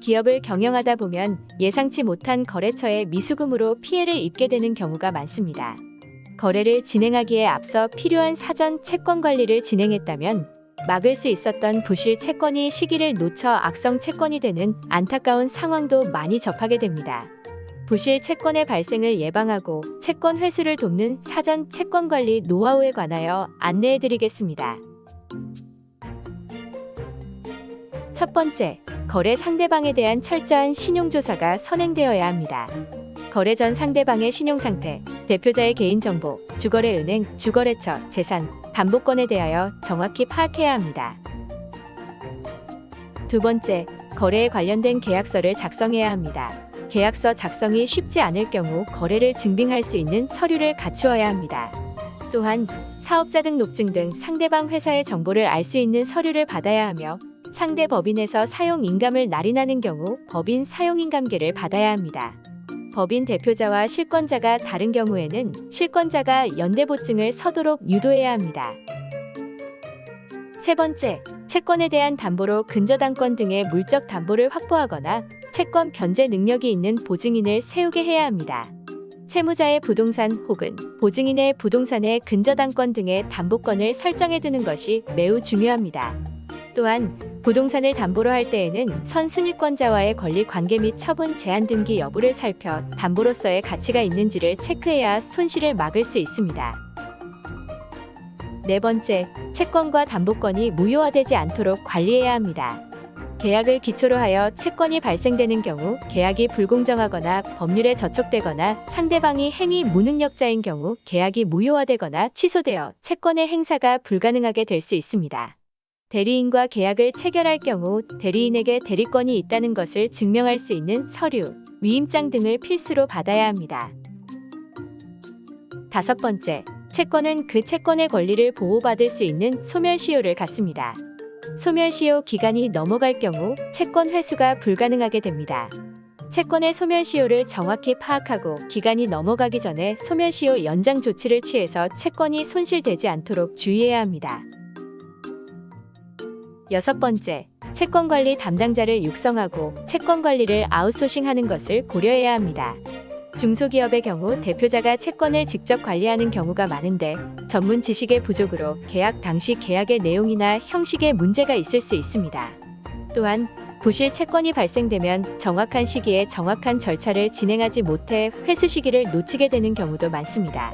기업을 경영하다 보면 예상치 못한 거래처의 미수금으로 피해를 입게 되는 경우가 많습니다. 거래를 진행하기에 앞서 필요한 사전 채권 관리를 진행했다면 막을 수 있었던 부실 채권이 시기를 놓쳐 악성 채권이 되는 안타까운 상황도 많이 접하게 됩니다. 부실 채권의 발생을 예방하고 채권 회수를 돕는 사전 채권 관리 노하우에 관하여 안내해 드리겠습니다. 첫 번째, 거래 상대방에 대한 철저한 신용조사가 선행되어야 합니다. 거래 전 상대방의 신용상태, 대표자의 개인정보, 주거래 은행, 주거래처, 재산, 담보권에 대하여 정확히 파악해야 합니다. 두 번째, 거래에 관련된 계약서를 작성해야 합니다. 계약서 작성이 쉽지 않을 경우 거래를 증빙할 수 있는 서류를 갖추어야 합니다. 또한 사업자 등록증 등 상대방 회사의 정보를 알 수 있는 서류를 받아야 하며 상대 법인에서 사용인감을 날인하는 경우 법인 사용인감계를 받아야 합니다. 법인 대표자와 실권자가 다른 경우에는 실권자가 연대보증을 서도록 유도해야 합니다. 세 번째, 채권에 대한 담보로 근저당권 등의 물적 담보를 확보하거나 채권 변제 능력이 있는 보증인을 세우게 해야 합니다. 채무자의 부동산 혹은 보증인의 부동산의 근저당권 등의 담보권을 설정해 두는 것이 매우 중요합니다. 또한 부동산을 담보로 할 때에는 선순위권자와의 권리 관계 및 처분 제한 등기 여부를 살펴 담보로서의 가치가 있는지를 체크해야 손실을 막을 수 있습니다. 네 번째, 채권과 담보권이 무효화되지 않도록 관리해야 합니다. 계약을 기초로 하여 채권이 발생되는 경우 계약이 불공정하거나 법률에 저촉되거나 상대방이 행위 무능력자인 경우 계약이 무효화되거나 취소되어 채권의 행사가 불가능하게 될 수 있습니다. 대리인과 계약을 체결할 경우 대리인에게 대리권이 있다는 것을 증명할 수 있는 서류, 위임장 등을 필수로 받아야 합니다. 다섯 번째, 채권은 그 채권의 권리를 보호받을 수 있는 소멸시효를 갖습니다. 소멸시효 기간이 넘어갈 경우 채권 회수가 불가능하게 됩니다. 채권의 소멸시효를 정확히 파악하고 기간이 넘어가기 전에 소멸시효 연장 조치를 취해서 채권이 손실되지 않도록 주의해야 합니다. 여섯 번째, 채권관리 담당자를 육성하고 채권관리를 아웃소싱하는 것을 고려해야 합니다. 중소기업의 경우 대표자가 채권을 직접 관리하는 경우가 많은데 전문 지식의 부족으로 계약 당시 계약의 내용이나 형식에 문제가 있을 수 있습니다. 또한 부실 채권이 발생되면 정확한 시기에 정확한 절차를 진행하지 못해 회수 시기를 놓치게 되는 경우도 많습니다.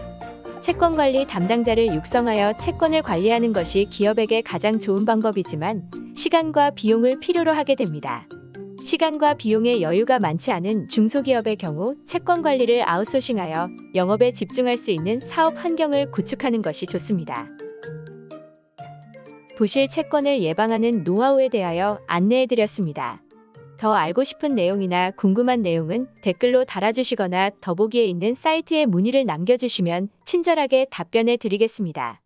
채권관리 담당자를 육성하여 채권을 관리하는 것이 기업에게 가장 좋은 방법이지만 시간과 비용을 필요로 하게 됩니다. 시간과 비용의 여유가 많지 않은 중소기업의 경우 채권 관리를 아웃소싱하여 영업에 집중할 수 있는 사업 환경을 구축하는 것이 좋습니다. 부실 채권을 예방하는 노하우에 대하여 안내해드렸습니다. 더 알고 싶은 내용이나 궁금한 내용은 댓글로 달아주시거나 더보기에 있는 사이트에 문의를 남겨주시면 친절하게 답변해 드리겠습니다.